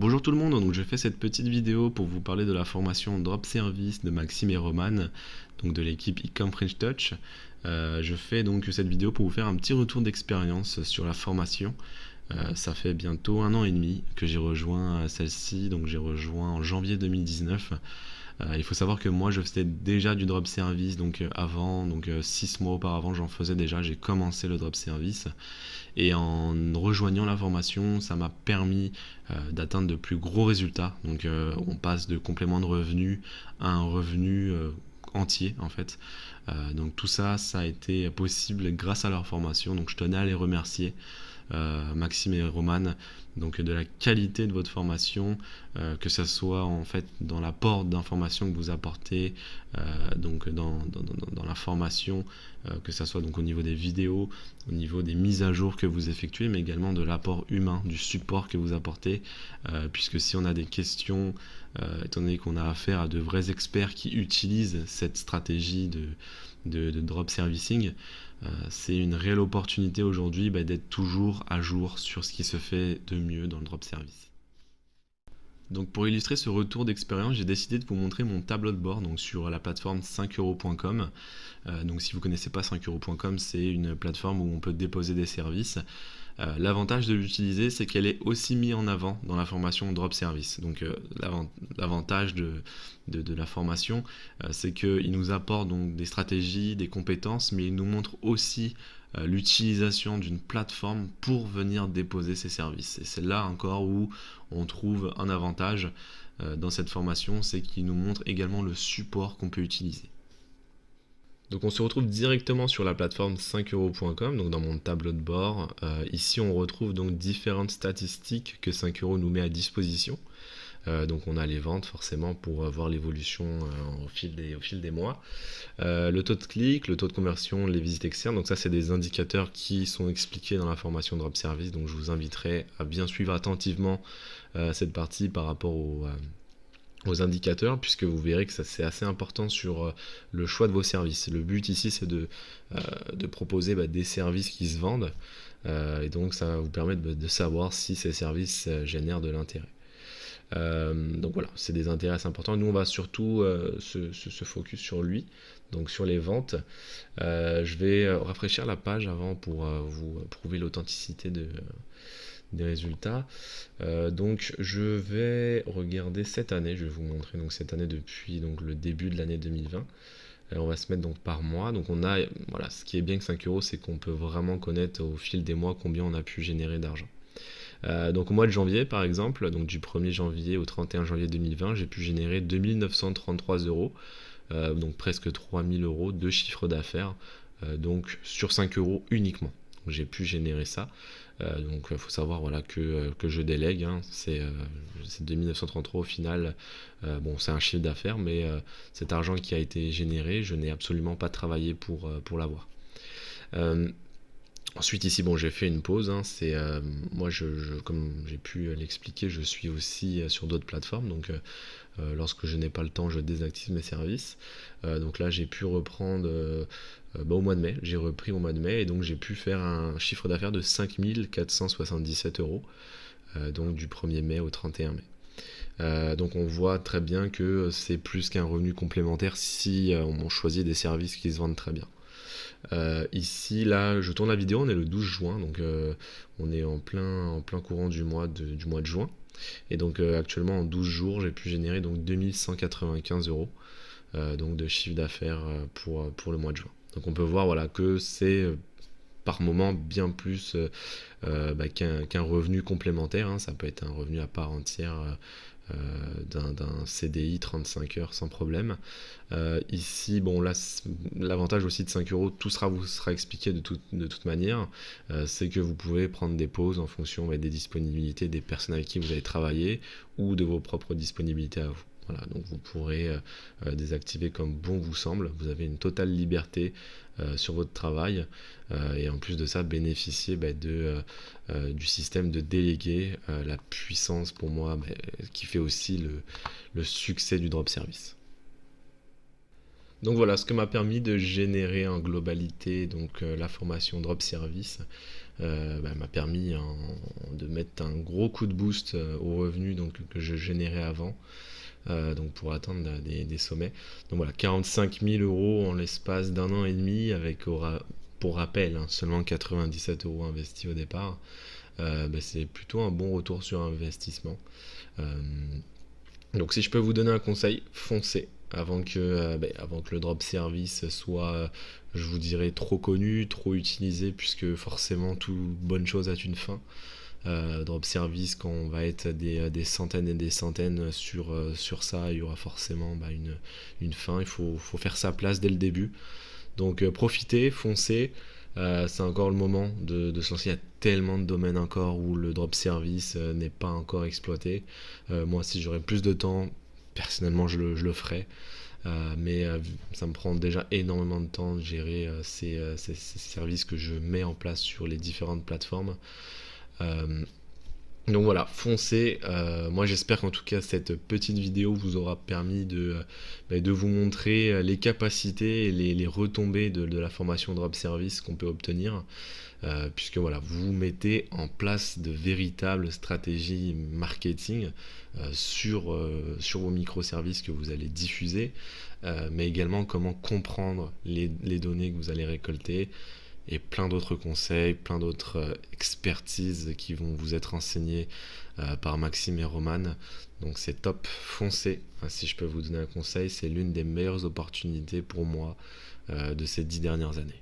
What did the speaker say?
Bonjour tout le monde, donc je fais cette petite vidéo pour vous parler de la formation Drop Service de Maxime et Roman, donc de l'équipe Ecom French Touch. Je fais donc cette vidéo pour vous faire un petit retour d'expérience sur la formation. Ça fait bientôt 1 an et demi que j'ai rejoint celle-ci, donc j'ai rejoint en janvier 2019. Il faut savoir que moi je faisais déjà du drop service avant, 6 mois auparavant j'en faisais déjà, j'ai commencé le drop service et en rejoignant la formation ça m'a permis d'atteindre de plus gros résultats. On passe de complément de revenu à un revenu entier en fait. Donc tout ça a été possible grâce à leur formation, donc je tenais à les remercier. Maxime et Roman, donc de la qualité de votre formation, que ce soit en fait dans l'apport d'informations que vous apportez, dans la formation, que ce soit donc au niveau des vidéos, au niveau des mises à jour que vous effectuez, mais également de l'apport humain, du support que vous apportez, puisque si on a des questions, étant donné qu'on a affaire à de vrais experts qui utilisent cette stratégie de drop servicing, c'est une réelle opportunité aujourd'hui d'être toujours à jour sur ce qui se fait de mieux dans le drop service. Donc pour illustrer ce retour d'expérience, j'ai décidé de vous montrer mon tableau de bord sur la plateforme 5euros.com. Donc si vous ne connaissez pas 5euros.com, c'est une plateforme où on peut déposer des services. L'avantage de l'utiliser, c'est qu'elle est aussi mise en avant dans la formation Drop Service. Donc l'avantage de la formation, c'est qu'il nous apporte donc des stratégies, des compétences, mais il nous montre aussi l'utilisation d'une plateforme pour venir déposer ses services. Et c'est là encore où on trouve un avantage dans cette formation, c'est qu'il nous montre également le support qu'on peut utiliser. Donc on se retrouve directement sur la plateforme 5euros.com, donc dans mon tableau de bord. Ici on retrouve donc différentes statistiques que 5 euros nous met à disposition. Donc on a les ventes forcément pour voir l'évolution au fil des mois. Le taux de clic, le taux de conversion, les visites externes, donc ça c'est des indicateurs qui sont expliqués dans la formation Drop Service, donc je vous inviterai à bien suivre attentivement cette partie par rapport aux indicateurs, puisque vous verrez que ça c'est assez important sur le choix de vos services. Le but ici c'est de proposer des services qui se vendent, et donc ça va vous permettre de savoir si ces services génèrent de l'intérêt. Donc voilà, c'est des intérêts assez importants. Nous on va surtout se focus sur lui, donc sur les ventes. Je vais rafraîchir la page avant pour vous prouver l'authenticité des résultats. Donc je vais regarder cette année, je vais vous montrer donc cette année depuis le début de l'année 2020. On va se mettre donc par mois. Donc on a, voilà, ce qui est bien que 5 euros, c'est qu'on peut vraiment connaître au fil des mois combien on a pu générer d'argent. Donc au mois de janvier par exemple, donc du 1er janvier au 31 janvier 2020, j'ai pu générer 2933 euros, donc presque 3000 euros de chiffre d'affaires, donc sur 5 euros uniquement. J'ai pu générer ça. Donc il faut savoir voilà, que je délègue, hein, c'est 2933 au final. Bon, c'est un chiffre d'affaires, mais cet argent qui a été généré, je n'ai absolument pas travaillé pour l'avoir. Ensuite ici bon, j'ai fait une pause, hein, moi comme j'ai pu l'expliquer, je suis aussi sur d'autres plateformes, donc lorsque je n'ai pas le temps je désactive mes services. Donc là j'ai pu reprendre au mois de mai, j'ai repris au mois de mai et donc j'ai pu faire un chiffre d'affaires de 5477 euros, donc du 1er mai au 31 mai. Donc on voit très bien que c'est plus qu'un revenu complémentaire si on choisit des services qui se vendent très bien. Ici là je tourne la vidéo, on est le 12 juin, donc on est en plein courant du mois de juin, et donc actuellement en 12 jours j'ai pu générer donc 2195 euros donc de chiffre d'affaires pour le mois de juin. Donc on peut voir voilà, que c'est par moment bien plus qu'un revenu complémentaire, hein. Ça peut être un revenu à part entière d'un CDI 35 heures sans problème. Ici, bon là, l'avantage aussi de 5 euros, tout vous sera expliqué de toute manière, c'est que vous pouvez prendre des pauses en fonction des disponibilités des personnes avec qui vous allez travailler ou de vos propres disponibilités à vous. Voilà, donc vous pourrez désactiver comme bon vous semble. Vous avez une totale liberté sur votre travail, et en plus de ça bénéficier du système de déléguer, la puissance pour moi qui fait aussi le succès du drop service. Donc voilà ce que m'a permis de générer en globalité donc la formation Drop Service. M'a permis de mettre un gros coup de boost aux revenus donc, que je générais avant, donc pour atteindre des sommets. Donc voilà, 45 000 euros en l'espace d'un an et demi, avec pour rappel seulement 97 euros investis au départ. C'est plutôt un bon retour sur investissement. Donc si je peux vous donner un conseil, foncez avant que le drop service soit, je vous dirais, trop connu, trop utilisé, puisque forcément toute bonne chose a une fin. Drop service, quand on va être des centaines et des centaines sur ça, il y aura forcément une fin. Il faut faire sa place dès le début. Donc profitez, foncez. C'est encore le moment de se lancer. Il y a tellement de domaines encore où le drop service n'est pas encore exploité. Moi, si j'aurais plus de temps, personnellement, je le ferais. Mais ça me prend déjà énormément de temps de gérer ces services que je mets en place sur les différentes plateformes. Donc voilà, foncez. Moi j'espère qu'en tout cas cette petite vidéo vous aura permis de vous montrer les capacités et les retombées de la formation Drop Service qu'on peut obtenir. Puisque voilà, vous mettez en place de véritables stratégies marketing sur vos microservices que vous allez diffuser, mais également comment comprendre les données que vous allez récolter, et plein d'autres conseils, plein d'autres expertises qui vont vous être enseignées par Maxime et Roman. Donc c'est top, foncez. Si je peux vous donner un conseil, c'est l'une des meilleures opportunités pour moi de ces 10 dernières années.